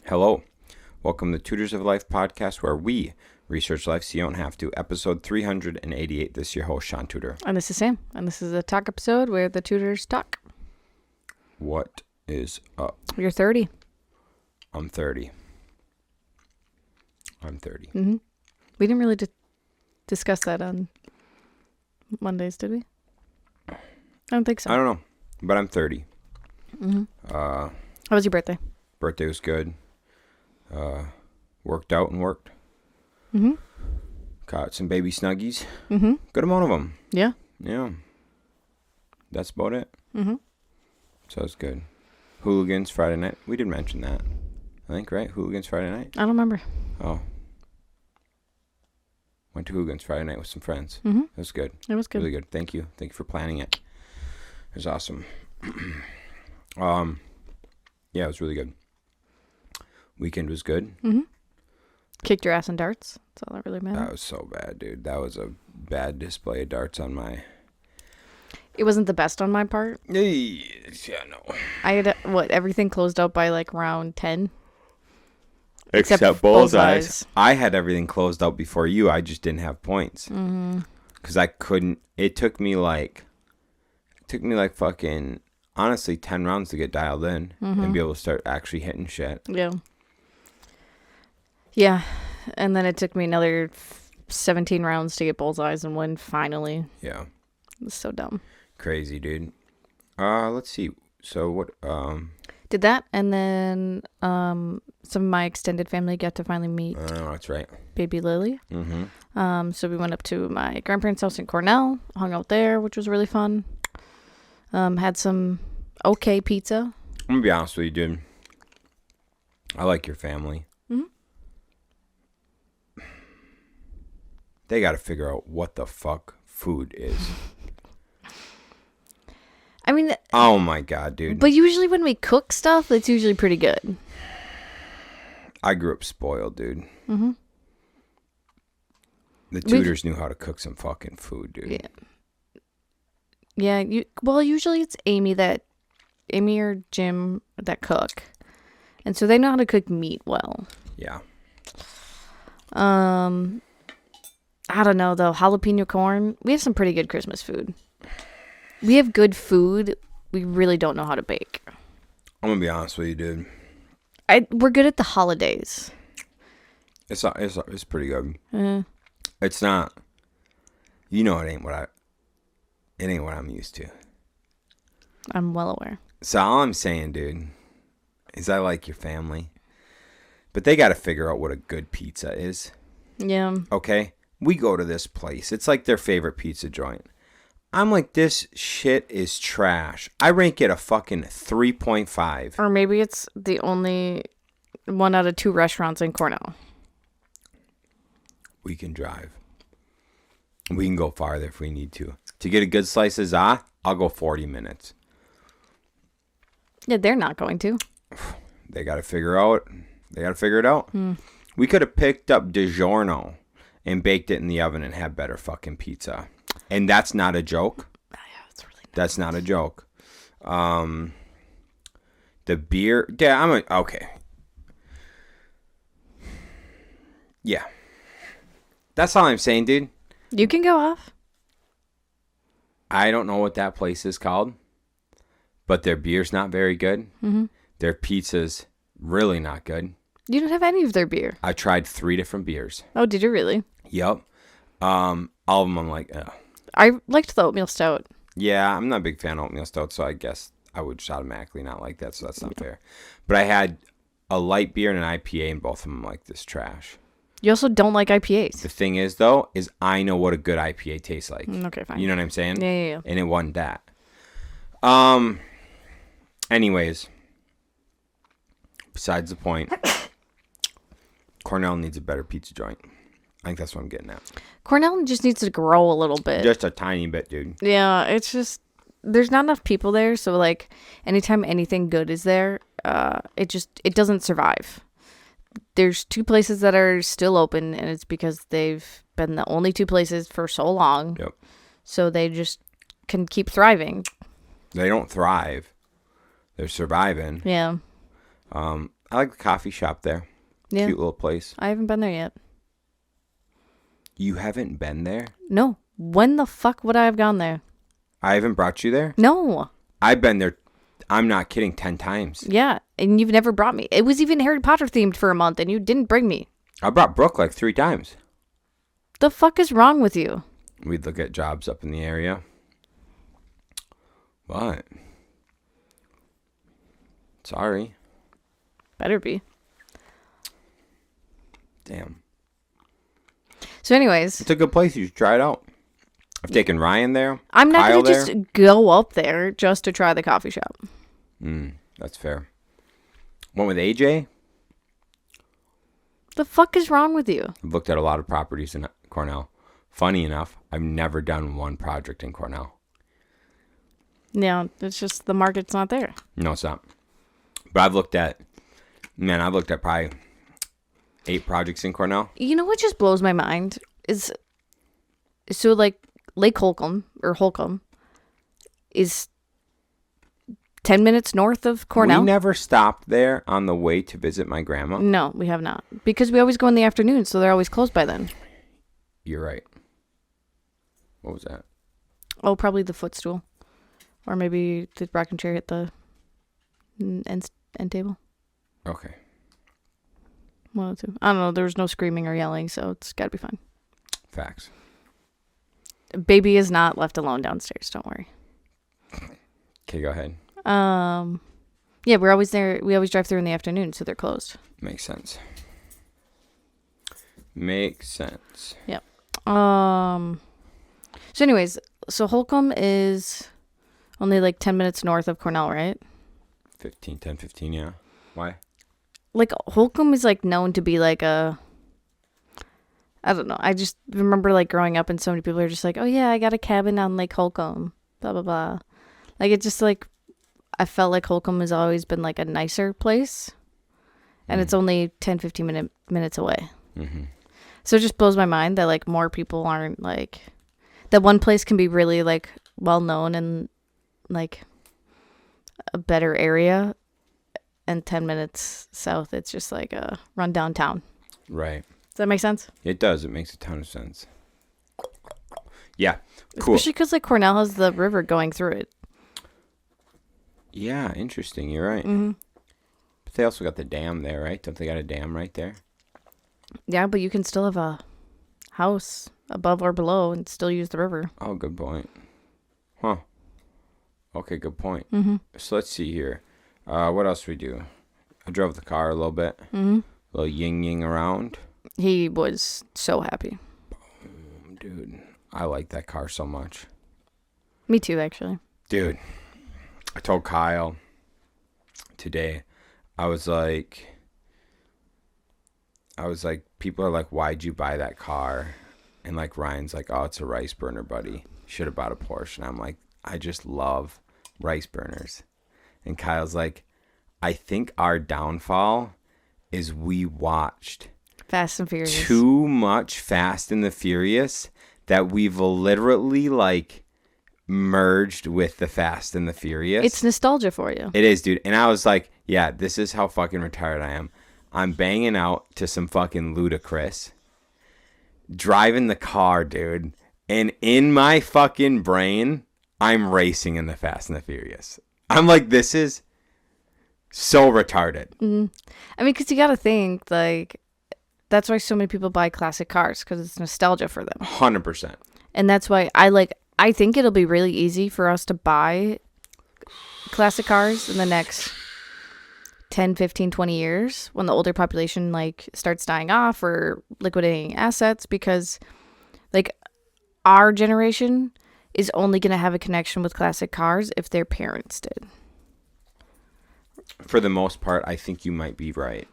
Hello. Welcome to Tutors of Life podcast, where we research life so you don't have to. Episode 388. This is your host, Shaun Tutor. And this is Sam. And this is a talk episode where the tutors talk. What is up? You're 30. I'm 30. I'm 30. Mm-hmm. We didn't really discuss that on Mondays, did we? I don't think so. I don't know, but I'm 30. Mm-hmm. How was your birthday? Birthday was good. Worked out and worked. Mm-hmm. Caught some baby snuggies. Mm-hmm. Good amount of them. Yeah. Yeah. That's about it. Mm-hmm. So it's good. Hooligans Friday night. We did mention that. I think, right? Hooligans Friday night? I don't remember. Oh. Went to Hooligans Friday night with some friends. Mm-hmm. It was good. It was good. Really good. Thank you. Thank you for planning it. It was awesome. Yeah, it was really good. Weekend was good. Mm-hmm. Kicked your ass in darts. That's all that really matters. That was so bad, dude. That was a bad display of darts on my... It wasn't the best on my part. Yeah, no. I had, everything closed out by like round 10. Except bullseyes. I had everything closed out before you. I just didn't have points. Mm-hmm. Because I couldn't... It took me like fucking... Honestly, 10 rounds to get dialed in and be able to start actually hitting shit. Yeah. Yeah. And then it took me another 17 rounds to get bullseyes and win finally. Yeah. It was so dumb. Crazy, dude. Let's see. So what... Did that, and then some of my extended family got to finally meet that's right. baby Lily. Mm-hmm. So we went up to my grandparents' house in Cornell, hung out there, which was really fun. Had some okay pizza. I'm gonna be honest with you, dude. I like your family. Mm-hmm. They got to figure out what the fuck food is. I mean... Oh my god, dude. But usually when we cook stuff, it's usually pretty good. I grew up spoiled, dude. Mm-hmm. The tutors knew how to cook some fucking food, dude. Yeah. Yeah, usually it's Amy or Jim that cook. And so they know how to cook meat well. Yeah. I don't know though. Jalapeno corn. We have some pretty good Christmas food. We have good food. We really don't know how to bake. I'm gonna be honest with you, dude. We're good at the holidays. It's pretty good. Uh, It's not. You know, it ain't what I'm used to. I'm well aware. So all I'm saying, dude, is I like your family, but they got to figure out what a good pizza is. Yeah. Okay? We go to this place. It's like their favorite pizza joint. I'm like, this shit is trash. I rank it a fucking 3.5. Or maybe it's the only one out of 2 restaurants in Cornell. We can drive. We can go farther if we need to. To get a good slice of za, I'll go 40 minutes. Yeah, they're not going to. They got to figure it out. We could have picked up DiGiorno and baked it in the oven and had better fucking pizza. And that's not a joke. Yeah, that's really nice. That's not a joke. The beer. Yeah, okay. Yeah. That's all I'm saying, dude. You can go off. I don't know what that place is called, but their beer's not very good. Mm-hmm. Their pizza's really not good. You don't have any of their beer. I tried 3 different beers. Oh, did you really? Yep. All of them I'm like, ugh. I liked the oatmeal stout. Yeah, I'm not a big fan of oatmeal stout, so I guess I would just automatically not like that, so that's not fair. But I had a light beer and an IPA, and both of them like this trash. You also don't like IPAs. The thing is, though, is I know what a good IPA tastes like. Okay, fine. You know what I'm saying? Yeah. And it wasn't that. Anyways, besides the point, Cornell needs a better pizza joint. I think that's what I'm getting at. Cornell just needs to grow a little bit. Just a tiny bit, dude. Yeah, it's just, there's not enough people there, so like anytime anything good is there, it doesn't survive. There's 2 places that are still open, and it's because they've been the only 2 places for so long. Yep. So they just can keep thriving. They don't thrive. They're surviving. Yeah. I like the coffee shop there. Yeah. Cute little place. I haven't been there yet. You haven't been there? No. When the fuck would I have gone there? I haven't brought you there? No. I've been there, I'm not kidding, 10 times. Yeah, and you've never brought me. It was even Harry Potter themed for a month, and you didn't bring me. I brought Brooke like 3 times. The fuck is wrong with you? We'd look at jobs up in the area. What? Sorry. Better be. Damn. So anyways. It's a good place. You should try it out. I've taken Ryan there. I'm not Kyle going to just go up there just to try the coffee shop. That's fair. Went with AJ. The fuck is wrong with you? I've looked at a lot of properties in Cornell. Funny enough, I've never done one project in Cornell. Yeah, it's just the market's not there. No, it's not. But I've looked at probably 8 projects in Cornell. You know what just blows my mind is, so like Lake Holcomb is 10 minutes north of Cornell. We never stopped there on the way to visit my grandma. No, we have not. Because we always go in the afternoon, so they're always closed by then. You're right. What was that? Oh, probably the footstool. Or maybe the rocking chair hit the end table. Okay. One or two. I don't know. There was no screaming or yelling, so it's got to be fine. Facts. Baby is not left alone downstairs. Don't worry. Okay, go ahead. Yeah, we're always there. We always drive through in the afternoon, so they're closed. Makes sense. Makes sense. Yep. So anyways, so Holcomb is only like 10 minutes north of Cornell, right? 10, 15, yeah. Why? Like Holcomb is like known to be like I don't know. I just remember like growing up and so many people are just like, oh yeah, I got a cabin on Lake Holcomb, blah, blah, blah. Like it's just like, I felt like Holcomb has always been like a nicer place and it's only 10, 15 minutes away. Mm-hmm. So it just blows my mind that like more people aren't like, that one place can be really like well known and like a better area, and 10 minutes south it's just like a run downtown. Right. Does that make sense? It does. It makes a ton of sense. Yeah. Cool. Especially because like Cornell has the river going through it. Yeah, interesting. You're right. Mm-hmm. But they also got the dam there, right? Don't they got a dam right there? Yeah, but you can still have a house above or below and still use the river. Oh, good point. Huh. Okay, good point. Mm-hmm. So let's see here. What else we do? I drove the car a little bit. Mm-hmm. A little ying around. He was so happy. Dude, I like that car so much. Me too, actually. Dude, I told Kyle today, I was like, people are like, why'd you buy that car? And like Ryan's like, oh, it's a rice burner, buddy. Should have bought a Porsche. And I'm like, I just love rice burners. And Kyle's like, I think our downfall is we watched Fast and Furious. too much Fast and the Furious that we've literally like merged with the Fast and the Furious. It's nostalgia for you. It is, dude. And I was like, yeah, this is how fucking retired I am. I'm banging out to some fucking Ludacris, driving the car, dude. And in my fucking brain, I'm racing in the Fast and the Furious. I'm like, this is so retarded. Mm-hmm. I mean, because you got to think, like, that's why so many people buy classic cars, because it's nostalgia for them. 100%. And that's why I think it'll be really easy for us to buy classic cars in the next 10, 15, 20 years when the older population, like, starts dying off or liquidating assets, because, like, our generation is only going to have a connection with classic cars if their parents did. For the most part, I think you might be right.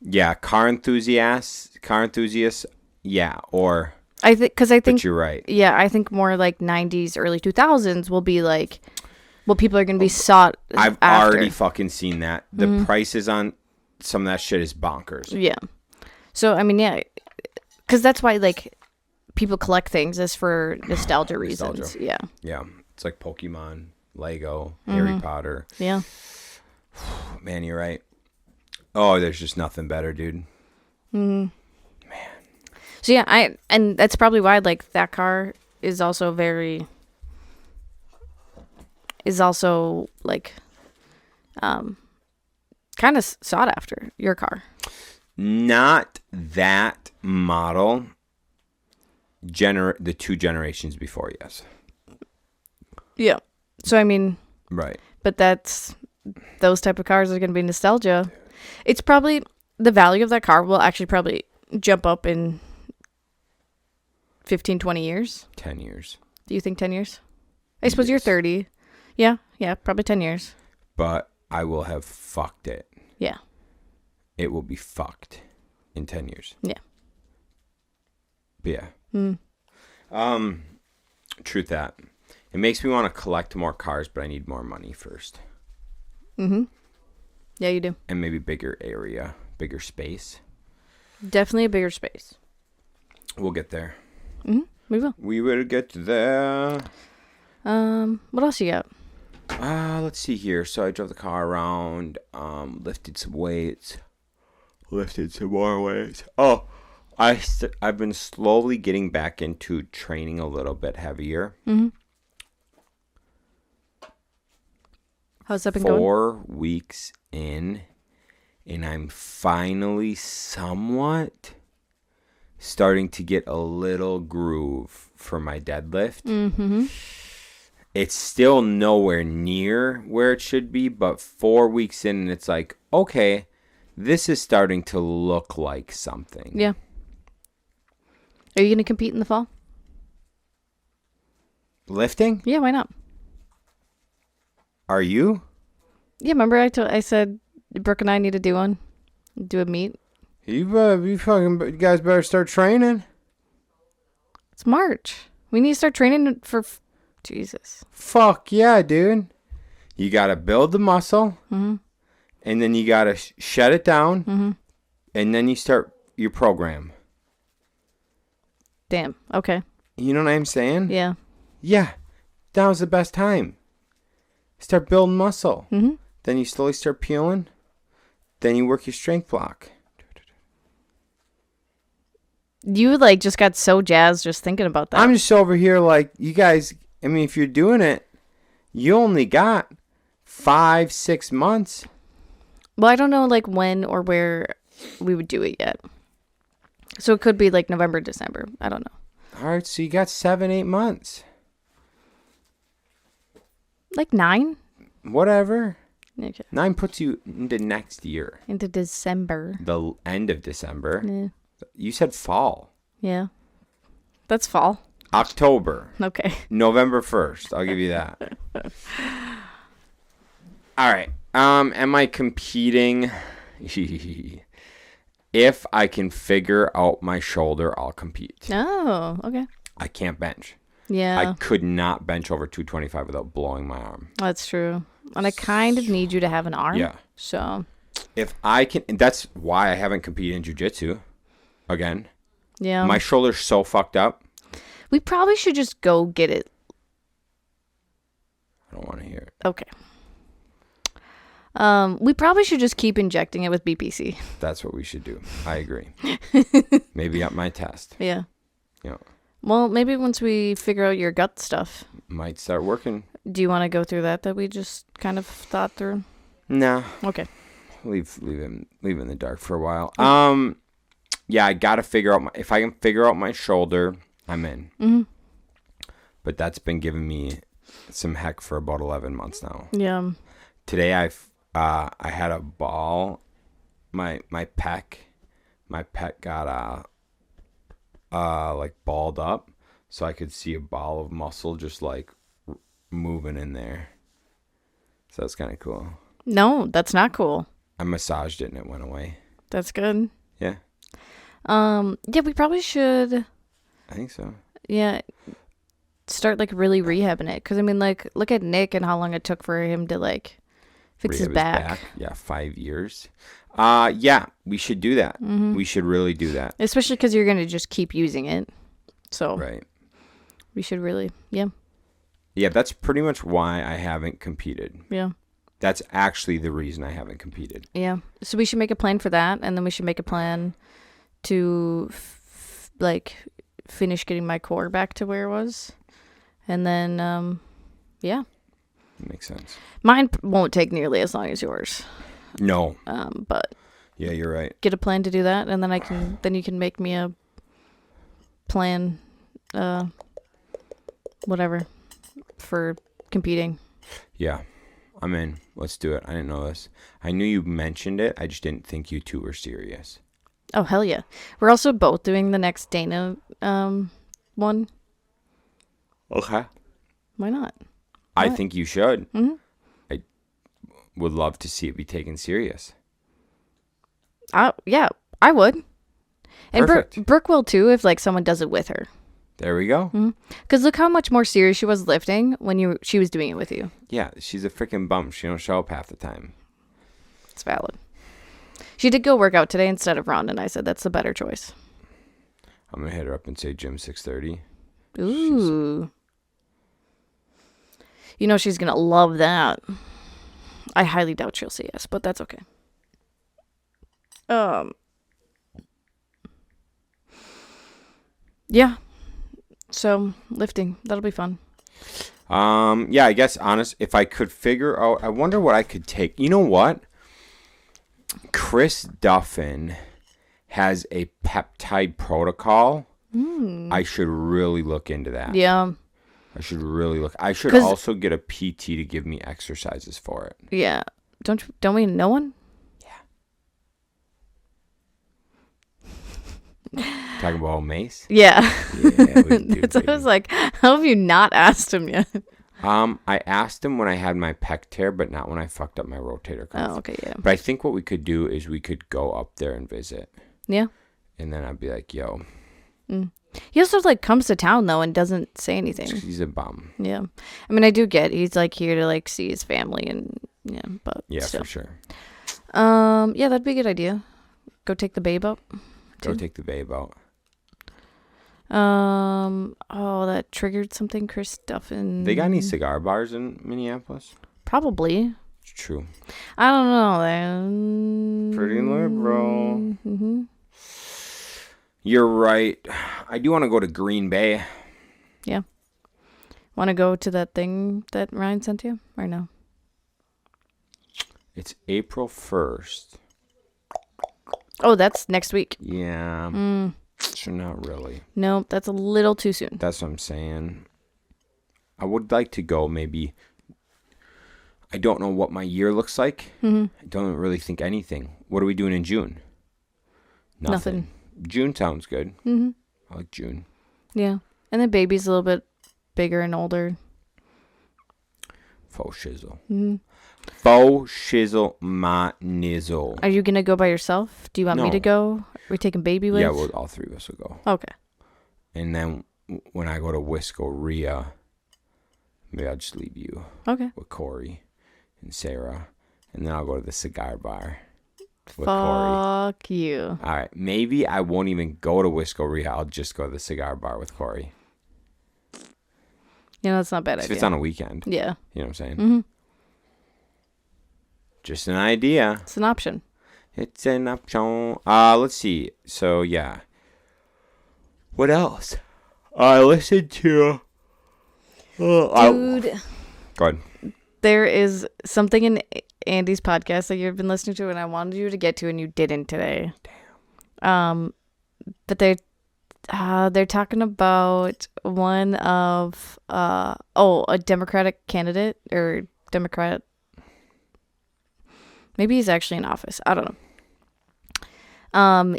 Yeah, car enthusiasts, yeah, or... I think but you're right. Yeah, I think more like 90s, early 2000s will be like what people are going to be sought I've after. already fucking seen that. The prices on some of that shit is bonkers. Yeah. So, I mean, yeah, because that's why, like, people collect things is for nostalgia reasons. Yeah. Yeah. It's like Pokemon, Lego, Harry Potter. Yeah. Man, you're right. Oh, there's just nothing better, dude. So yeah, and that's probably why like that car is also like kind of sought after, your car. Not that model. The 2 generations before, yes. Yeah. So I mean, Right. but those type of cars are going to be nostalgia. It's probably the value of that car will actually probably jump up in 15, 20 years. 10 years. Do you think 10 years? I suppose you're 30. Yeah, probably 10 years. But I will have fucked it. Yeah. It will be fucked in 10 years. Yeah. But yeah. Truth that. It makes me want to collect more cars, but I need more money first. Mm-hmm. Yeah, you do. And maybe bigger area, bigger space. Definitely a bigger space. We'll get there. Mm-hmm. We will. We will get there. What else you got? Let's see here. So I drove the car around, lifted some weights, lifted some more weights. Oh, I've been slowly getting back into training a little bit heavier. Mm-hmm. How's that been going? 4 weeks in, and I'm finally somewhat starting to get a little groove for my deadlift. Mm-hmm. It's still nowhere near where it should be, but 4 weeks in, and it's like, okay, this is starting to look like something. Yeah. Are you going to compete in the fall? Lifting? Yeah, why not? Are you? Yeah, remember I said Brooke and I need to do a meet. You guys better start training. It's March. We need to start training for Jesus. Fuck yeah, dude. You got to build the muscle, Mm-hmm. and then you got to shut it down, Mm-hmm. and then you start your program. Damn. Okay. You know what I'm saying? Yeah. Yeah. That was the best time. Start building muscle. Mm-hmm. Then you slowly start peeling. Then you work your strength block. You like just got so jazzed just thinking about that. I'm just over here like, you guys, I mean, if you're doing it, you only got 5-6 months. Well, I don't know like when or where we would do it yet. So it could be like November, December. I don't know. All right, so you got 7-8 months. Like 9? Whatever. Okay. 9 puts you into next year. Into December. The end of December. Yeah. You said fall. Yeah. That's fall. October. Okay. November 1st. I'll give you that. All right. Am I competing? If I can figure out my shoulder, I'll compete. Oh, okay. I can't bench. Yeah. I could not bench over 225 without blowing my arm. That's true. And I kind of need you to have an arm. Yeah. So. If I can, and that's why I haven't competed in jiu-jitsu again. Yeah. My shoulder's so fucked up. We probably should just go get it. I don't want to hear it. Okay. We probably should just keep injecting it with BPC. That's what we should do. I agree. Maybe up my test. Yeah. Yeah. Well, maybe once we figure out your gut stuff. Might start working. Do you want to go through that we just kind of thought through? Nah. Okay. Leave him in the dark for a while. Yeah, I gotta figure out if I can figure out my shoulder, I'm in. Mm-hmm. But that's been giving me some heck for about 11 months now. Yeah. Today I had a ball. My pec got like balled up, so I could see a ball of muscle just like moving in there. So that's kind of cool. No, that's not cool. I massaged it and it went away. That's good. Yeah. Yeah, we probably should. I think so. Yeah. Start like really rehabbing it, because I mean, like, look at Nick and how long it took for him to like fix his back. Yeah, 5 years. Yeah, we should do that. Mm-hmm. We should really do that. Especially because you're gonna just keep using it. So Right. we should really, yeah. Yeah, that's pretty much why I haven't competed. Yeah. That's actually the reason I haven't competed. Yeah. So we should make a plan for that, and then we should make a plan to finish getting my core back to where it was, and then yeah. Makes sense. Mine won't take nearly as long as yours. No. But Yeah, you're right. get a plan to do that, and then you can make me a plan, whatever, for competing. Yeah, I'm in. Let's do it. I didn't know this. I knew you mentioned it. I just didn't think you two were serious. Oh, hell yeah. We're also both doing the next Dana one. Okay. Why not? I What? think you should. Mm-hmm. I would love to see it be taken serious. Yeah, I would. And Perfect. Brooke will too if like someone does it with her. There we go. Because look how much more serious she was lifting when she was doing it with you. Yeah, she's a freaking bum. She don't show up half the time. It's valid. She did go work out today instead of run, and I said that's the better choice. I'm gonna hit her up and say gym 6:30. Ooh. You know she's gonna love that. I highly doubt she'll say yes, but that's okay. Yeah. So lifting, that'll be fun. Yeah, I guess if I could figure out, I wonder what I could take. You know what? Chris Duffin has a peptide protocol. I should really look into that. Yeah. I should really look. I should also get a PT to give me exercises for it. Yeah. Don't we know one? Talking about Mace? Yeah. Yeah, we do, So I was like, how have you not asked him yet? I asked him when I had my pec tear, but not when I fucked up my rotator cuff. Oh, okay, yeah. But I think what we could do is we could go up there and visit. Yeah. And then I'd be like, yo. He also like comes to town though and doesn't say anything. He's a bum. Yeah. I mean, I do get he's like here to like see his family and yeah, but Yeah, still. for sure. Yeah, that'd be a good idea. Go take the babe out. Go take the babe out. Oh, that triggered something, Chris Duffin. They got any cigar bars in Minneapolis? Probably. It's true. I don't know, then. Pretty liberal. Mm-hmm. You're right. I do want to go to Green Bay. Yeah. Want to go to that thing that Ryan sent you, or no? It's April 1st. Oh, that's next week. Yeah. So not really. No, that's a little too soon. That's what I'm saying. I would like to go maybe. I don't know what my year looks like. I don't really think anything. What are we doing in June? Nothing. June sounds good. I like June. Yeah. And the baby's a little bit bigger and older. Faux shizzle. Faux shizzle my nizzle. Are you going to go by yourself? Do you want me No. to go? Are we taking baby with? Yeah, well, all three of us will go. Okay. And then when I go to Wisco-Ria, maybe I'll just leave you Okay. with Corey and Sarah. And then I'll go to the cigar bar with Corey. Fuck you. All right. Maybe I won't even go to Wisco-Ria. I'll just go to the cigar bar with Corey. You know, that's not a bad If idea. it's on a weekend. Yeah. You know what I'm saying? Just an idea. It's an option. It's an option. Let's see. So, yeah. What else? I listened to... Dude, Go ahead. there is something in Andy's podcast that you've been listening to and I wanted you to get to and you didn't today. Damn. But they're talking about one of a Democratic candidate or Democrat. Maybe he's actually in office. I don't know.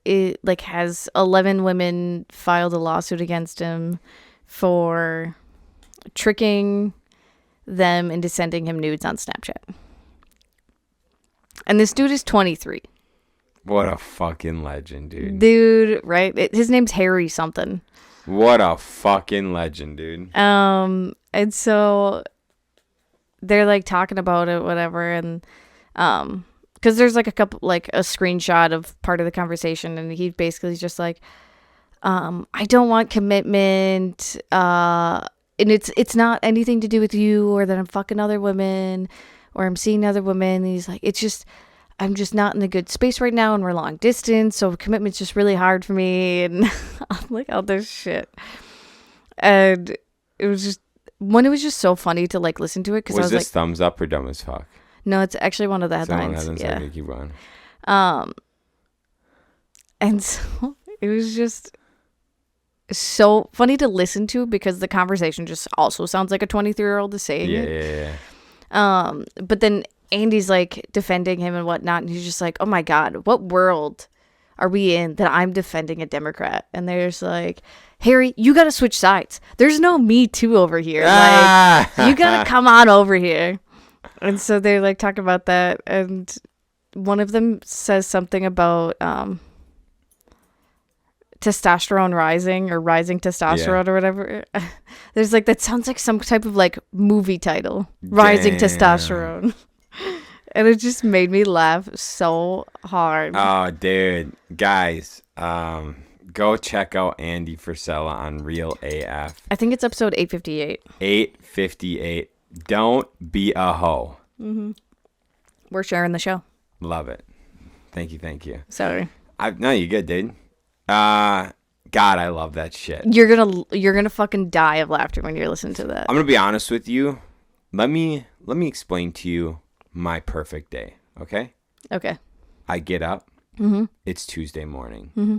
It has 11 women filed a lawsuit against him for tricking them into sending him nudes on Snapchat. And this dude is 23. What a fucking legend, dude. Dude, right? His name's Harry something. What a fucking legend, dude. And so they're like talking about it, whatever, and because there's like a screenshot of part of the conversation, and he basically is just like, I don't want commitment. and it's not anything to do with you or that I'm fucking other women or I'm seeing other women. And he's like, it's just, I'm just not in a good space right now and we're long distance. So commitment's just really hard for me. And I'm like, all this shit. And it was just so funny to like listen to it. Cause I was this like, thumbs up or dumb as fuck? no, it's actually one of the headlines. Okay, keep going. And so it was just so funny to listen to because the conversation just also sounds like a 23-year-old is saying it. Yeah. But then Andy's like defending him and whatnot, and he's just like, oh my God, what world are we in that I'm defending a Democrat? And there's like, Harry, you got to switch sides. There's no Me Too over here. Like, you got to come on over here. And so they're like talking about that. And one of them says something about testosterone rising or rising testosterone or whatever. There's like, that sounds like some type of like movie title. Rising testosterone. And it just made me laugh so hard. Oh, dude. Guys, go check out Andy Frisella on Real AF. I think it's episode 858. 858. Don't be a hoe. Mm-hmm. We're sharing the show. Love it. Thank you. Sorry. No, you're good, dude. God, I love that shit. You're gonna fucking die of laughter when you're listening to that. I'm gonna be honest with you. Let me explain to you my perfect day. Okay. Okay. I get up. Mm-hmm. It's Tuesday morning. Mm-hmm.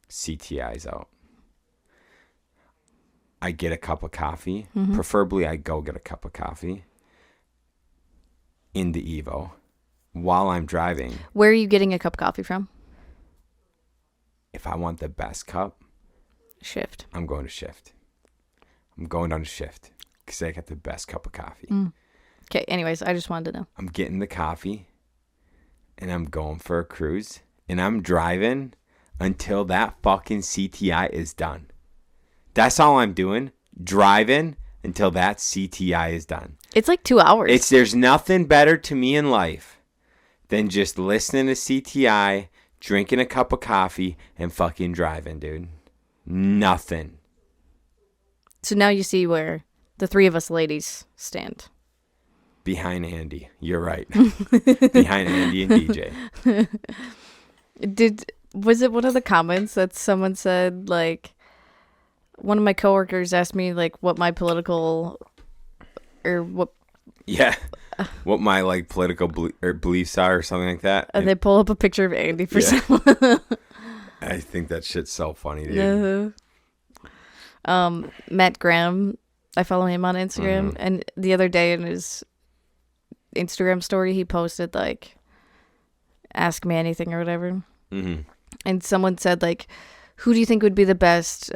CTI's out. I get a cup of coffee. Mm-hmm. Preferably, I go get a cup of coffee in the Evo while I'm driving. Where are you getting a cup of coffee from? If I want the best cup, Shift. I'm going to Shift. I'm going down to Shift because I got the best cup of coffee. Okay, anyways, I just wanted to know. I'm getting the coffee and I'm going for a cruise and I'm driving until that fucking CTI is done. That's all I'm doing. Driving until that CTI is done. It's like 2 hours. There's nothing better to me in life than just listening to CTI, drinking a cup of coffee, and fucking driving, dude. Nothing. So now you see where the three of us ladies stand. Behind Andy. You're right. Behind Andy and DJ. Was it one of the comments that someone said, like, one of my coworkers asked me, like, what my political, or what... Yeah. What my, like, political beliefs are or something like that. And they pull up a picture of Andy for someone. I think that shit's so funny, dude. Matt Graham, I follow him on Instagram, and the other day in his Instagram story, he posted, like, ask me anything or whatever. Mm-hmm. And someone said, like, who do you think would be the best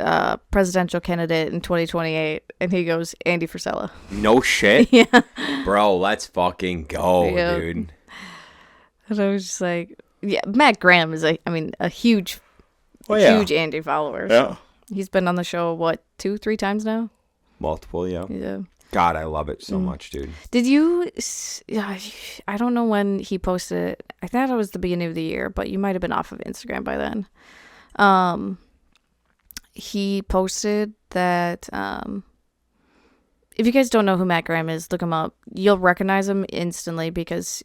presidential candidate in 2028? And he goes, Andy Frisella. No shit? Yeah. Bro, let's fucking go, Yeah. dude. And I was just like, yeah, Matt Graham is, a huge Andy follower. Yeah. He's been on the show, 2-3 times now? Multiple, yeah. Yeah. God, I love it so much, dude. Did you, I don't know when he posted it. I thought it was the beginning of the year, but you might have been off of Instagram by then. He posted that, if you guys don't know who Matt Graham is, look him up. You'll recognize him instantly because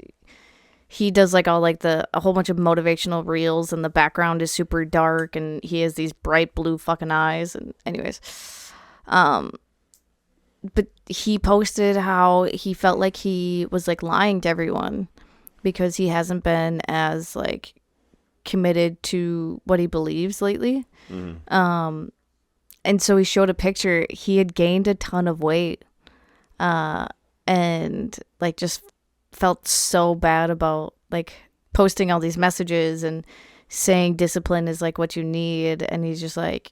he does like a whole bunch of motivational reels and the background is super dark and he has these bright blue fucking eyes. And anyways, but he posted how he felt like he was like lying to everyone because he hasn't been as like committed to what he believes lately. Mm-hmm. And so he showed a picture. He had gained a ton of weight, and like just felt so bad about like posting all these messages and saying discipline is like what you need. And he's just like,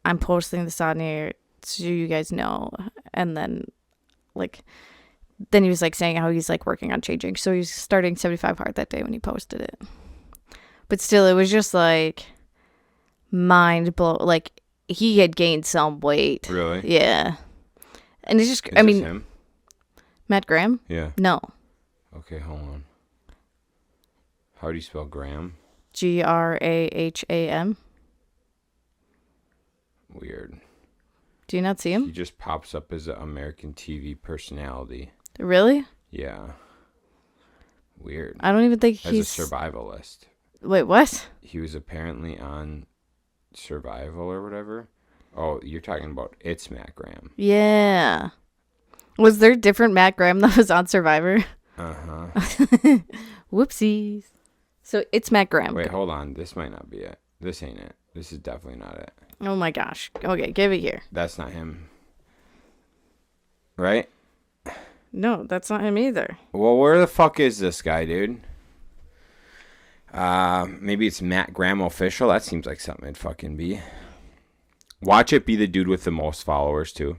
I'm posting this on here so you guys know. And then he was like saying how he's like working on changing. So he's starting 75 hard that day when he posted it. But still, it was just like mind blow. Like he had gained some weight. Really? Yeah. And it's just, Is this him? Matt Graham? Yeah. No. Okay, hold on. How do you spell Graham? Graham. Weird. Do you not see He him? just pops up as an American TV personality. Really? Yeah. Weird. I don't even think As he's... a survivalist. Wait, what? He was apparently on Survival or whatever. Oh, you're talking about It's Matt Graham. Yeah. Was there a different Matt Graham that was on Survivor? Uh-huh. Whoopsies. So it's Matt Graham. Wait, hold on. This might not be it. This ain't it. This is definitely not it. Oh my gosh. Okay, give it here. That's not him. Right? No, that's not him either. Well, where the fuck is this guy, dude? Maybe it's Matt Graham official. That seems like something it'd fucking be. Watch it be the dude with the most followers too.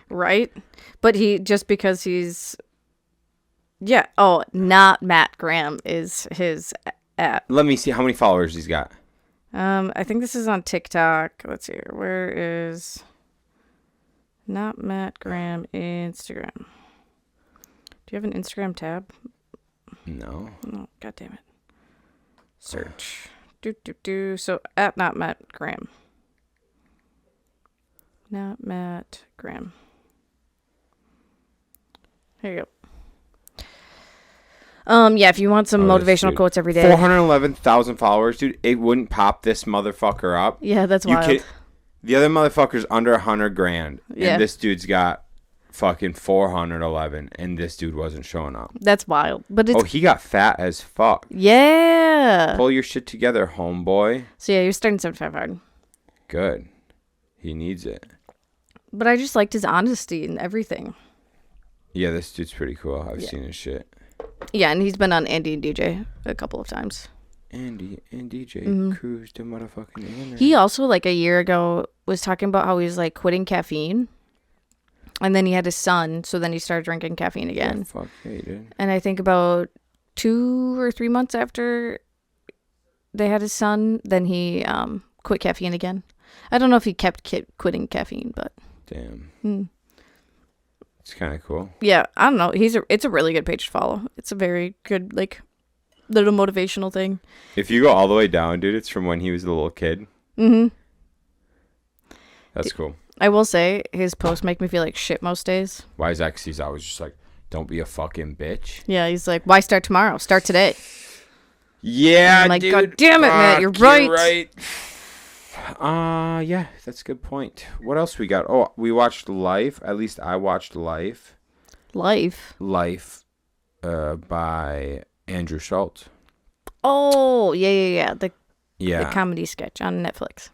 Right? But he, just because he's... Yeah. Oh, not Matt Graham is his at. Let me see how many followers he's got. I think this is on TikTok. Let's see. Where is... Not Matt Graham Instagram. Do you have an Instagram tab? No. Oh, God damn it. Search. So, at not Matt Graham. Not Matt Graham. Here you go. Yeah, if you want some motivational quotes every day. 411,000 followers, dude. It wouldn't pop this motherfucker up. Yeah, that's wild. The other motherfucker's under 100 grand. Yeah. And this dude's got fucking 411, and this dude wasn't showing up. That's wild. But it's... Oh, he got fat as fuck. Yeah. Pull your shit together, homeboy. So, yeah, you're starting 75 hard. Good. He needs it. But I just liked his honesty and everything. Yeah, this dude's pretty cool. I've seen his shit. Yeah, and he's been on Andy and DJ a couple of times. Andy and DJ cruised to motherfucking internet. He also, like, a year ago was talking about how he was, like, quitting caffeine. And then he had his son, so then he started drinking caffeine again. Yeah, fuck yeah, dude. And I think about 2 or 3 months after they had his son, then he quit caffeine again. I don't know if he kept quitting caffeine, but... Damn. It's kind of cool. Yeah, I don't know. It's a really good page to follow. It's a very good, like, little motivational thing. If you go all the way down, dude, it's from when he was a little kid. Mm-hmm. That's cool. I will say, his posts make me feel like shit most days. Why is that? 'Cause he's always just like, don't be a fucking bitch. Yeah, he's like, why start tomorrow? Start today. Yeah, I'm like, dude. God damn it, Matt, you're right. Yeah, that's a good point. What else we got? Oh, we watched Life. At least I watched Life. Life? By Andrew Schultz. Oh, yeah. The Yeah. comedy sketch on Netflix.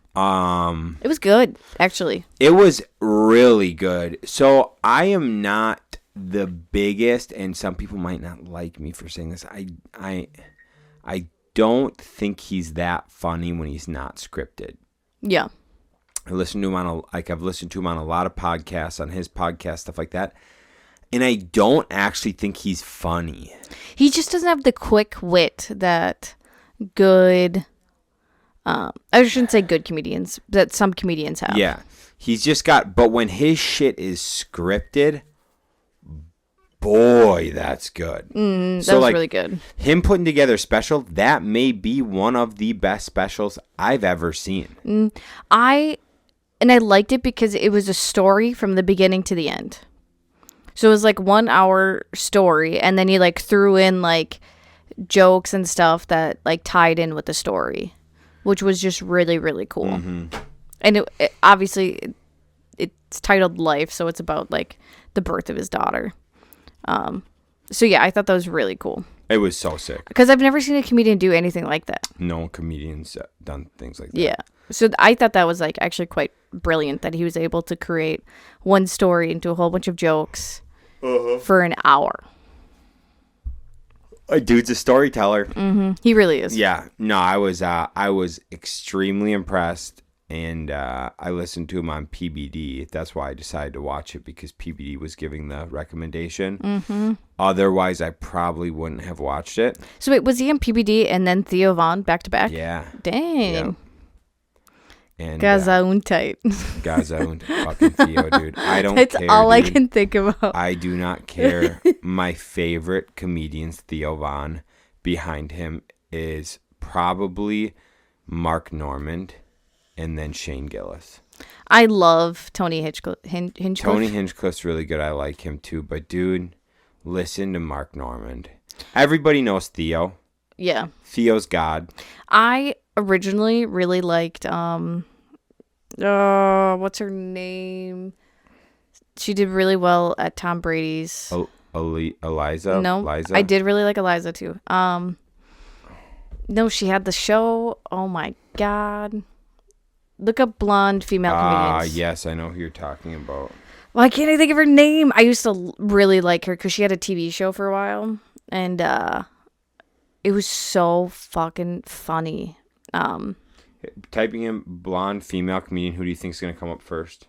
It It was good, actually. It was really good. So I am not the biggest, and some people might not like me for saying this. I don't think he's that funny when he's not scripted. Yeah. I've listened to him on a lot of podcasts, on his podcast, stuff like that. And I don't actually think he's funny. He just doesn't have the quick wit that good, I shouldn't say good comedians, that some comedians have. Yeah. He's just got, but when his shit is scripted, boy, that's good. That was really good. Him putting together a special, that may be one of the best specials I've ever seen. I liked it because it was a story from the beginning to the end. So it was like 1 hour story, and then he like threw in like jokes and stuff that like tied in with the story, which was just really, really cool. Mm-hmm. And it obviously it's titled Life, so it's about like the birth of his daughter. So yeah, I thought that was really cool. It was so sick. Because I've never seen a comedian do anything like that. No comedians done things like that. Yeah. So I thought that was like actually quite brilliant that he was able to create one story into a whole bunch of jokes for an hour. A dude's a storyteller. Mm-hmm. He really is. Yeah. No, I was extremely impressed, and I listened to him on PBD. That's why I decided to watch it, because PBD was giving the recommendation. Mm-hmm. Otherwise, I probably wouldn't have watched it. So wait, was he on PBD and then Theo Von back to back? Yeah. Dang. Yeah. And Gesundheit. Gesund. Fucking Theo, dude. I don't That's care. That's all I dude. can think about. I do not care. My favorite comedian's Theo Von. Behind him is probably Mark Normand and then Shane Gillis. I love Tony Hinchcliffe. Tony Hinchcliffe's really good. I like him too. But dude, listen to Mark Normand. Everybody knows Theo. Yeah. Theo's God. I originally really liked what's her name? She did really well at Tom Brady's. Eliza? No, Liza? I did really like Eliza too. No, she had the show. Oh my god. Look up blonde female comedians. Yes, I know who you're talking about. Why can't I think of her name? I used to really like her because she had a TV show for a while, and it was so fucking funny. Typing in blonde female comedian, who do you think is gonna come up first?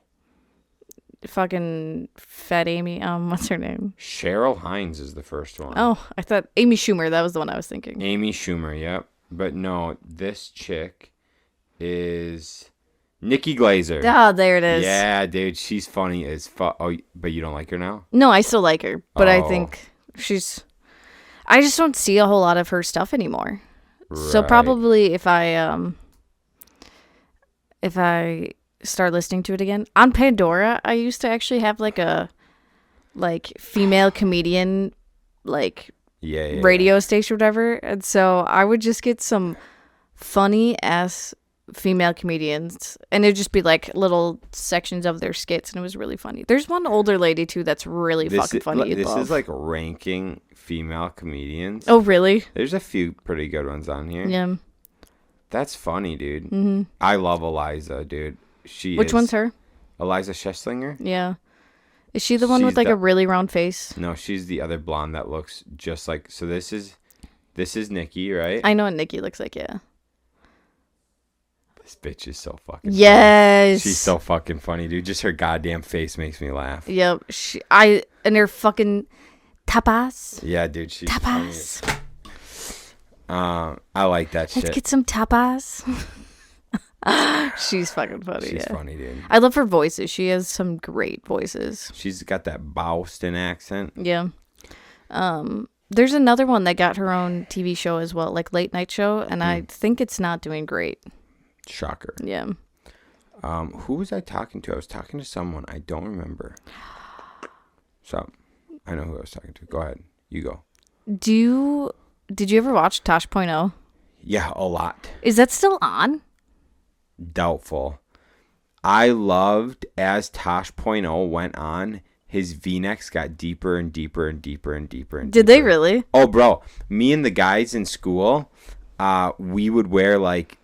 Fucking fat Amy. What's her name? Cheryl Hines is the first one. Oh, I thought Amy Schumer. That was the one I was thinking. Amy Schumer, yep. But no, this chick is Nikki Glazer. Ah, there it is. Yeah, dude, she's funny as fuck. Oh, but you don't like her now? No, I still like her, but I Oh. think I just don't see a whole lot of her stuff anymore. So Right. probably if I start listening to it again on Pandora, I used to actually have like a female comedian Yeah. radio station or whatever, and so I would just get some funny ass female comedians, and it'd just be like little sections of their skits, and it was really funny. There's one older lady too that's really fucking funny. This is like ranking female comedians. Oh really? There's a few pretty good ones on here. Yeah. That's funny, dude. Mm-hmm. I love Eliza, dude. Which one's her? Eliza Schesslinger? Yeah. Is she the one with like a really round face? No, she's the other blonde that looks just like. So this is Nikki, right? I know what Nikki looks like. Yeah. This bitch is so fucking. Yes. Funny. She's so fucking funny, dude. Just her goddamn face makes me laugh. Yep. And her fucking tapas. Yeah, dude. She's tapas. Funny. I like that shit. Let's get some tapas. She's fucking funny. She's funny, dude. I love her voices. She has some great voices. She's got that Boston accent. Yeah. There's another one that got her own TV show as well, like late night show, and I think it's not doing great. Shocker. Yeah. Who was I talking to? I was talking to someone. I don't remember. So, I know who I was talking to. Go ahead. You go. Did you ever watch Tosh.0? Yeah, a lot. Is that still on? Doubtful. I loved as Tosh.0 went on, his V-necks got deeper and deeper and deeper and deeper and Did deeper. they really? Oh, bro. Me and the guys in school, we would wear like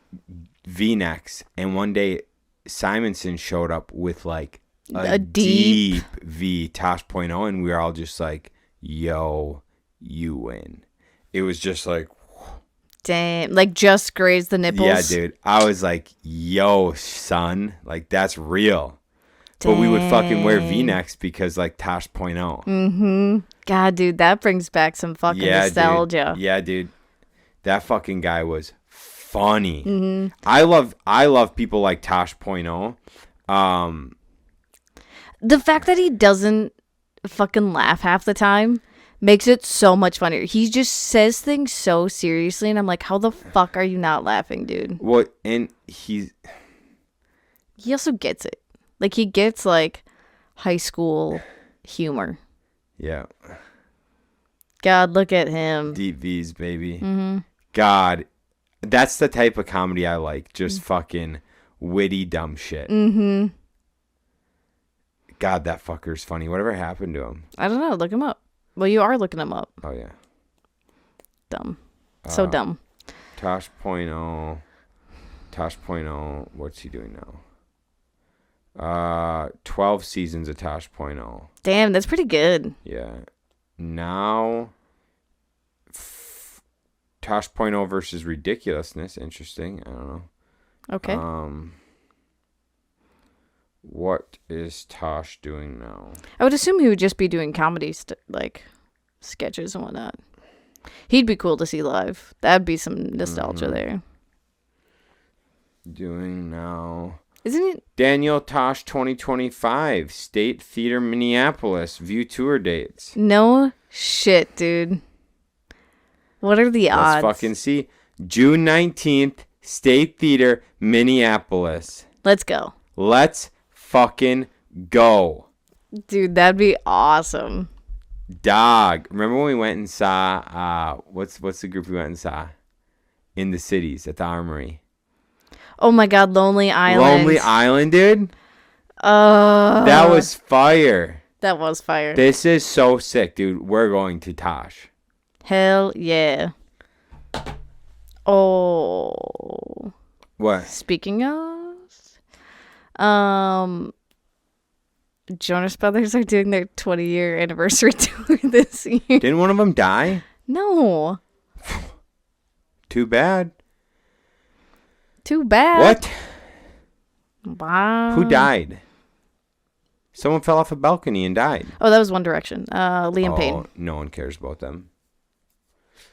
V-necks, and one day Simonson showed up with like a deep V Tosh.0, and we were all just like, yo, you win. It was just like, damn, like just grazed the nipples. yeah, dude. I was like, yo, son, like that's real. Dang. But we would fucking wear V-necks because like Tosh.0. Mm-hmm. God, dude, that brings back some fucking nostalgia. Dude. Yeah, dude. That fucking guy was funny. Mm-hmm. I love people like Tosh.0. The fact that he doesn't fucking laugh half the time makes it so much funnier. He just says things so seriously, and I'm like, how the fuck are you not laughing, dude? What? And he also gets it. Like, he gets like high school humor. Yeah. God, look at him. Deep V's, baby. Mm-hmm. God, that's the type of comedy I like. Just fucking witty, dumb shit. Mm-hmm. God, that fucker's funny. Whatever happened to him? I don't know. Look him up. Well, you are looking him up. Oh, yeah. Dumb. So dumb. Tosh.0. What's he doing now? 12 seasons of Tosh.0. Damn, that's pretty good. Yeah. Now, Tosh.0 versus Ridiculousness. Interesting. I don't know. Okay. What is Tosh doing now? I would assume he would just be doing comedy, like sketches and whatnot. He'd be cool to see live. That'd be some nostalgia there. Doing now. Isn't it? Daniel Tosh 2025. State Theater Minneapolis. View tour dates. No shit, dude. What are the odds? Let's fucking see. June 19th. State Theater Minneapolis. Let's go. Let's fucking go. Dude, that'd be awesome. Dog. Remember when we went and saw, what's the group we went and saw? In the cities at the Armory. Oh my God, Lonely Island. Lonely Island, dude. That was fire. That was fire. This is so sick, dude. We're going to Tosh. Hell yeah. Oh. What? Speaking of, Jonas Brothers are doing their 20-year anniversary tour this year. Didn't one of them die? No. Too bad. Too bad. What? Wow. Who died? Someone fell off a balcony and died. Oh, that was One Direction. Liam Payne. No one cares about them.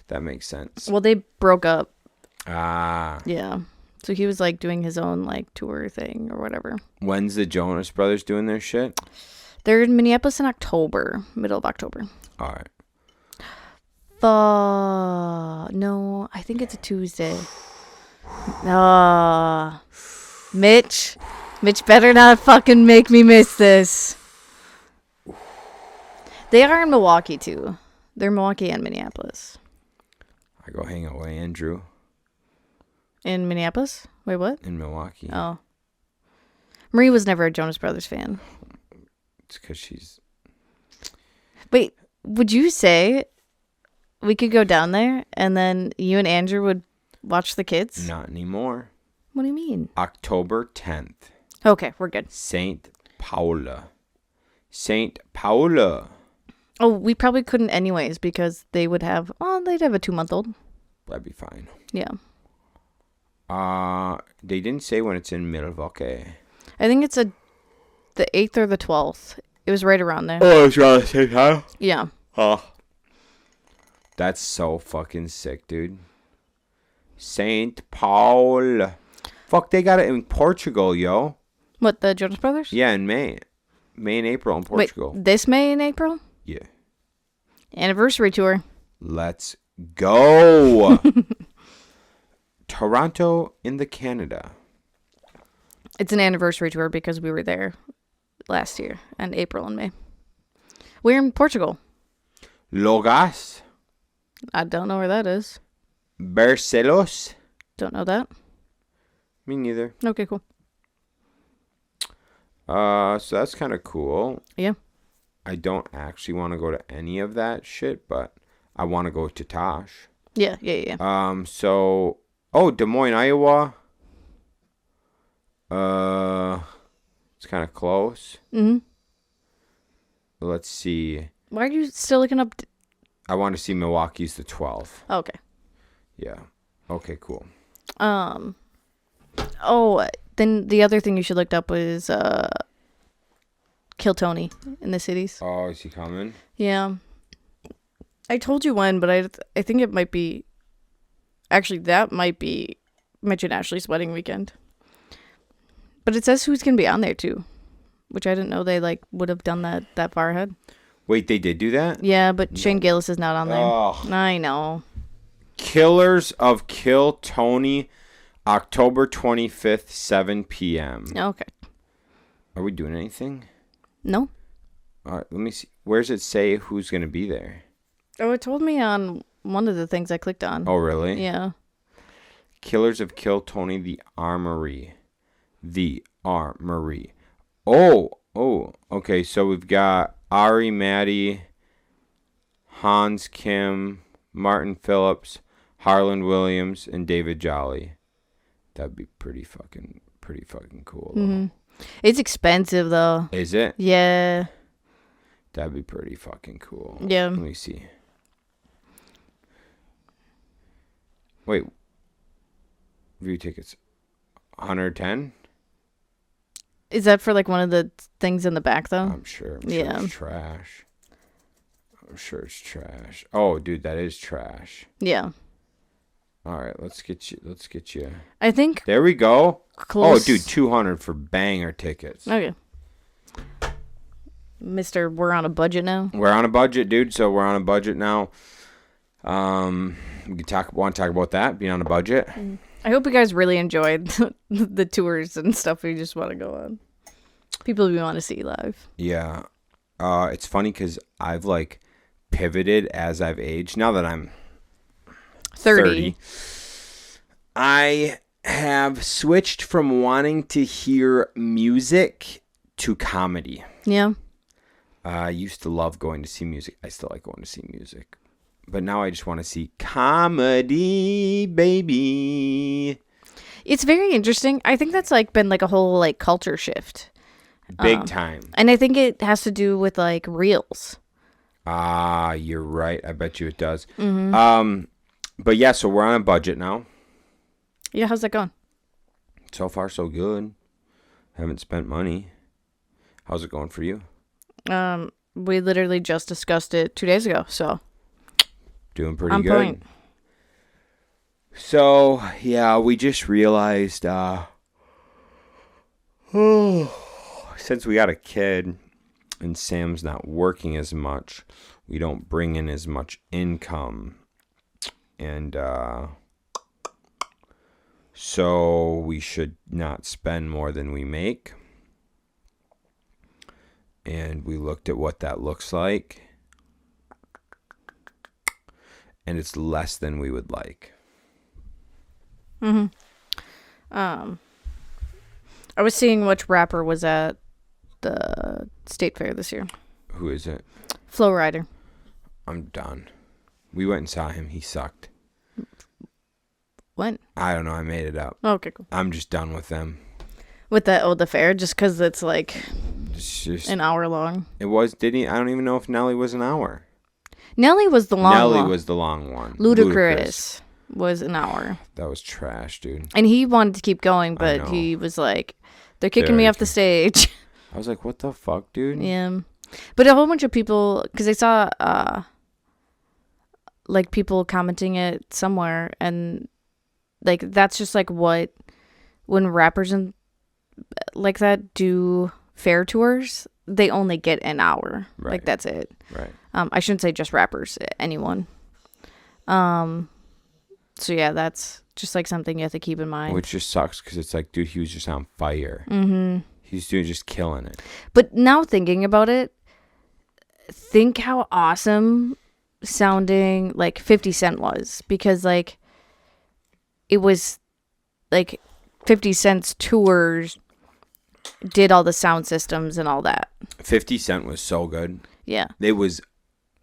That makes sense. Well, they broke up. Ah. Yeah. So he was like doing his own like tour thing or whatever. When's the Jonas Brothers doing their shit? They're in Minneapolis in October, middle of October. All right. No, I think it's a Tuesday. Mitch better not fucking make me miss this. They are in Milwaukee too. They're Milwaukee and Minneapolis. I go hang out with Andrew. In Minneapolis? Wait, what? In Milwaukee. Oh. Marie was never a Jonas Brothers fan. It's because she's... Wait, would you say we could go down there and then you and Andrew would watch the kids? Not anymore. What do you mean? October 10th. Okay, we're good. St. Paula. St. Paula. Oh, we probably couldn't anyways because they'd have a 2-month-old. That'd be fine. Yeah. They didn't say when it's in Milwaukee. I think it's the 8th or the 12th. It was right around there. Oh, it's around the same time? Yeah. Oh. That's so fucking sick, dude. St. Paul. Fuck, they got it in Portugal, yo. What, the Jonas Brothers? Yeah, in May. May and April in Portugal. Wait, this May and April? Yeah. Anniversary tour. Let's go. Toronto in the Canada. It's an anniversary tour because we were there last year in April and May. We're in Portugal. Logas. I don't know where that is. Barcelos. Don't know that. Me neither. Okay, cool. So that's kind of cool. Yeah. I don't actually want to go to any of that shit, but I want to go to Tosh. Yeah. So, Des Moines, Iowa. It's kind of close. Mm-hmm. Let's see. Why are you still looking up? I want to see Milwaukee's the 12th. Okay. Yeah. Okay, cool. Then the other thing you should look up was Kill Tony in the cities. Oh, is he coming? Yeah. I told you when, but I think it might be... Actually, that might be Mitch and Ashley's wedding weekend. But it says who's going to be on there, too. Which I didn't know they would have done that far ahead. Wait, they did do that? Yeah, but Shane Gillis is not on there. Oh. I know. Killers of Kill Tony, October 25th, 7 p.m. Okay. Are we doing anything? No. All right, let me see. Where does it say who's going to be there? Oh, it told me on one of the things I clicked on. Oh, really? Yeah. Killers of Kill Tony, The Armory. The Armory. Oh, okay. So we've got Ari, Maddie, Hans Kim, Martin Phillips, Harlan Williams, and David Jolly. That'd be pretty fucking cool. Mm-hmm. It's expensive though. Is it? Yeah. That'd be pretty fucking cool. Yeah. Let me see. Wait. View tickets. 110? Is that for one of the things in the back though? I'm sure it's trash. I'm sure it's trash. Oh, dude, that is trash. Yeah. All right, let's get you. I think. There we go. Close. Oh, dude, 200 for banger tickets. Okay. Mr. We're on a budget now. We're on a budget, dude. So we're on a budget now. We could want to talk about that being on a budget. I hope you guys really enjoyed the tours and stuff we just want to go on. People we want to see live. Yeah. It's funny because I've like pivoted as I've aged. Now that I'm 30, I have switched from wanting to hear music to comedy. Yeah. I used to love going to see music. I still like going to see music. But now I just want to see comedy, baby. It's very interesting. I think that's like been like a whole like culture shift. Big time. And I think it has to do with like reels. You're right. I bet you it does. Mm-hmm. But yeah, so we're on a budget now. Yeah, how's that going? So far, so good. Haven't spent money. How's it going for you? We literally just discussed it 2 days ago, so doing pretty on good. point. So yeah, we just realized since we got a kid and Sam's not working as much, we don't bring in as much income, and so we should not spend more than we make. And we looked at what that looks like, and it's less than we would like. Mm-hmm. I was seeing which rapper was at the state fair this year. Who is it? Flow Rider. I'm done. We went and saw him. He sucked. When? I don't know. I made it up. Okay, cool. I'm just done with them. With the fair, just because it's like It's just, an hour long. It was, did he? I don't even know if Nelly was an hour. Nelly was the long Nelly one. was the long one. Ludacris was an hour. That was trash, dude. And he wanted to keep going, but he was like, they're kicking me off the stage. I was like, what the fuck, dude? Yeah. But a whole bunch of people, because I saw like people commenting it somewhere, and like that's just like what, when rappers and like that do fair tours, they only get an hour. Right. Like that's it. Right. I shouldn't say just rappers, anyone. So yeah, that's just like something you have to keep in mind. Which just sucks because it's like, dude, he was just on fire. Mm-hmm. He's doing just killing it. But now thinking about it, think how awesome sounding like 50 Cent was, because like it was like 50 Cent's tours did all the sound systems and all that. 50 Cent was so good. Yeah. It was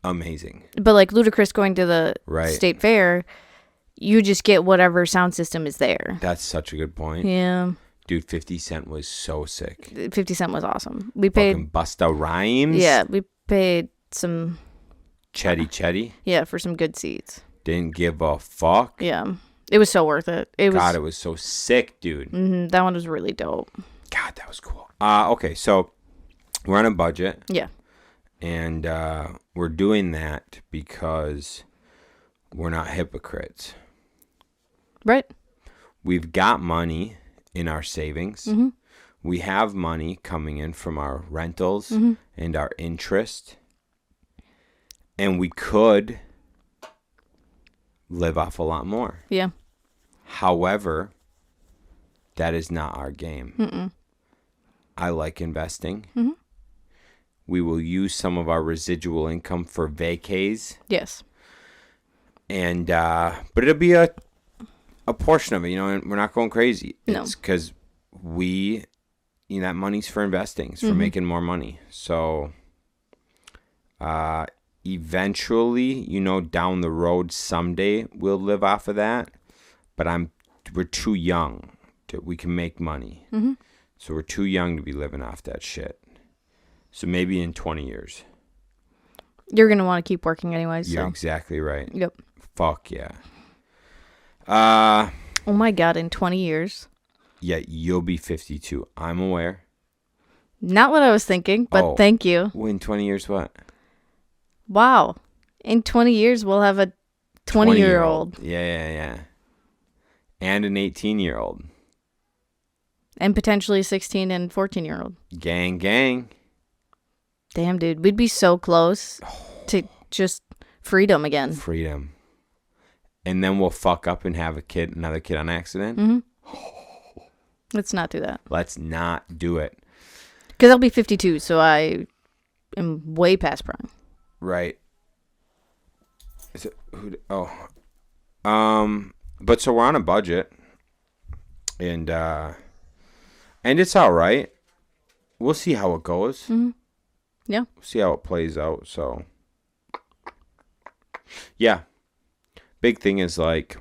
amazing. But like Ludacris going to the Right. state fair, you just get whatever sound system is there. That's such a good point. Yeah. Dude, 50 Cent was so sick. 50 Cent was awesome. We paid Fucking Busta Rhymes. Yeah, we paid some Chetty. Yeah, for some good seats. Didn't give a fuck. Yeah. It was so worth it. It was so sick, dude. That one was really dope. God, that was cool. Okay, so we're on a budget. Yeah. And we're doing that because we're not hypocrites. Right. We've got money in our savings. Mm-hmm. We have money coming in from our rentals and our interest. And we could live off a lot more. Yeah. However, that is not our game. Mm-mm. I like investing. Mm-hmm. We will use some of our residual income for vacays. Yes. And but it'll be a portion of it, and we're not going crazy. No. It's because that money's for investing. It's for making more money. So eventually, down the road someday we'll live off of that. But we're too young we can make money. Mm-hmm. So we're too young to be living off that shit. So maybe in 20 years. You're going to want to keep working anyways. You're exactly right. Yep. Fuck yeah. Oh my God, in 20 years. Yeah, you'll be 52. I'm aware. Not what I was thinking, but thank you. In 20 years, what? Wow. In 20 years, we'll have a 20-year-old. Yeah. And an 18-year-old. And potentially a 16 and 14-year-old. Gang. Damn, dude. We'd be so close to just freedom again. Freedom. and then we'll fuck up and have another kid on accident. Mm-hmm. Let's not do that. Let's not do it. Because I'll be 52, so I am way past prime. Right. Is it but so we're on a budget, and it's all right. We'll see how it goes. Mm-hmm. Yeah. We'll see how it plays out. So, yeah. Big thing is like,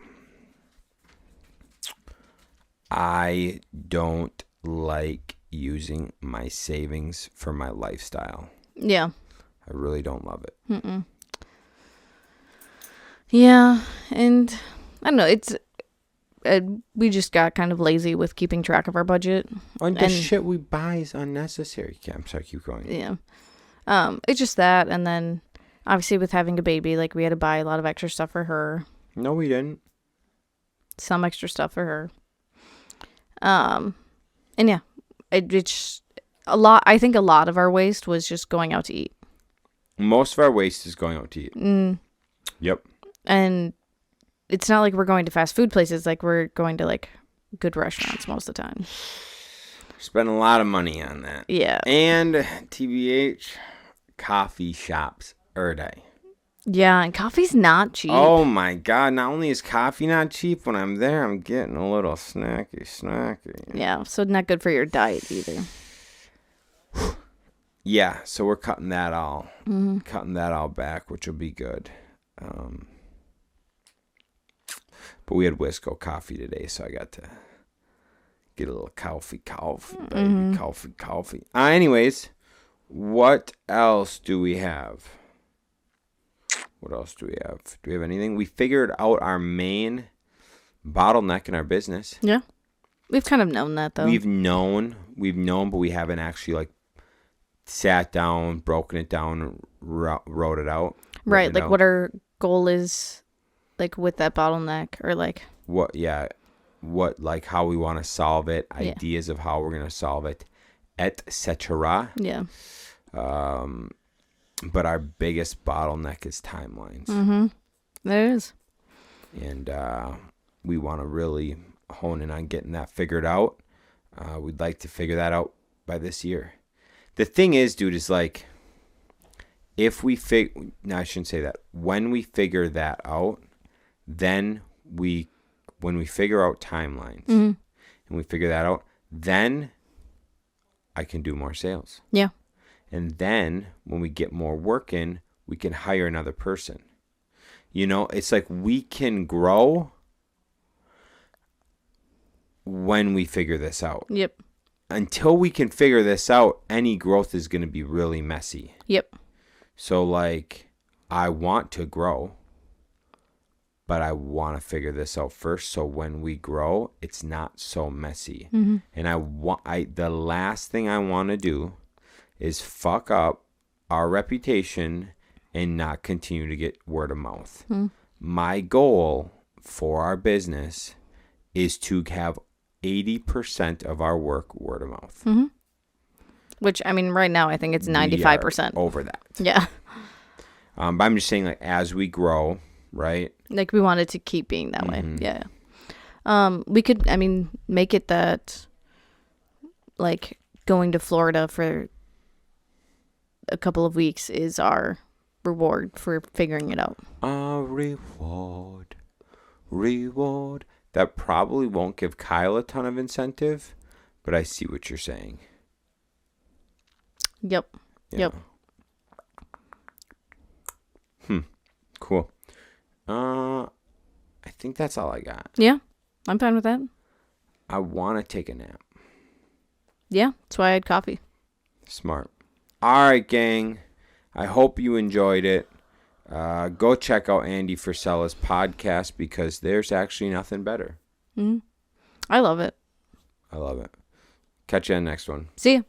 I don't like using my savings for my lifestyle. Yeah. I really don't love it. Mm-mm. Yeah, and I don't know. It's we just got kind of lazy with keeping track of our budget. And the shit we buy is unnecessary. Yeah, I'm sorry, keep going. Yeah. It's just that, and then obviously with having a baby, like we had to buy a lot of extra stuff for her. No, we didn't. Some extra stuff for her. And yeah, it's a lot. I think a lot of our waste was just going out to eat. Most of our waste is going out to eat. Yep. And it's not like we're going to fast food places. Like we're going to like good restaurants most of the time. Spend a lot of money on that. Yeah. And TBH, coffee shops every day. Yeah, and coffee's not cheap. Oh my God. Not only is coffee not cheap, when I'm there, I'm getting a little snacky. Yeah, so not good for your diet either. Yeah, so we're cutting that all back, which will be good. But we had Wisco coffee today, so I got to get a little coffee, baby, coffee. Anyways, what else do we have? What else do we have? Do we have anything? We figured out our main bottleneck in our business. Yeah. We've kind of known that, though. We've known, but we haven't actually, like, sat down, broken it down, wrote it out. Right, like what our goal is, like, with that bottleneck, or, like... like, how we want to solve it, ideas of how we're going to solve it, etc. Yeah. But our biggest bottleneck is timelines. Mm-hmm. There is. And we want to really hone in on getting that figured out. We'd like to figure that out by this year. The thing is, dude, is like, if we I shouldn't say that. When we figure that out, then when we figure out timelines and we figure that out, then I can do more sales. Yeah. And then when we get more work in, we can hire another person. You know, it's like we can grow when we figure this out. Yep. Until we can figure this out, any growth is going to be really messy. Yep. So, like, I want to grow, but I want to figure this out first. So when we grow, it's not so messy. Mm-hmm. And the last thing I want to do is fuck up our reputation and not continue to get word of mouth. My goal for our business is to have 80% of our work word of mouth. Mm-hmm. Which, I mean, right now I think it's 95%. Over that. Yeah. But I'm just saying, like, as we grow, right? Like, we wanted to keep being that way. Yeah. We could, I mean, make it that, like, going to Florida for a couple of weeks is our reward for figuring it out. Reward. That probably won't give Kyle a ton of incentive, but I see what you're saying. Yep. Yeah. Yep. Cool. I think that's all I got. Yeah, I'm fine with that. I want to take a nap. Yeah, that's why I had coffee. Smart. All right, gang. I hope you enjoyed it. Go check out Andy Frisella's podcast because there's actually nothing better. I love it. I love it. Catch you on the next one. See ya.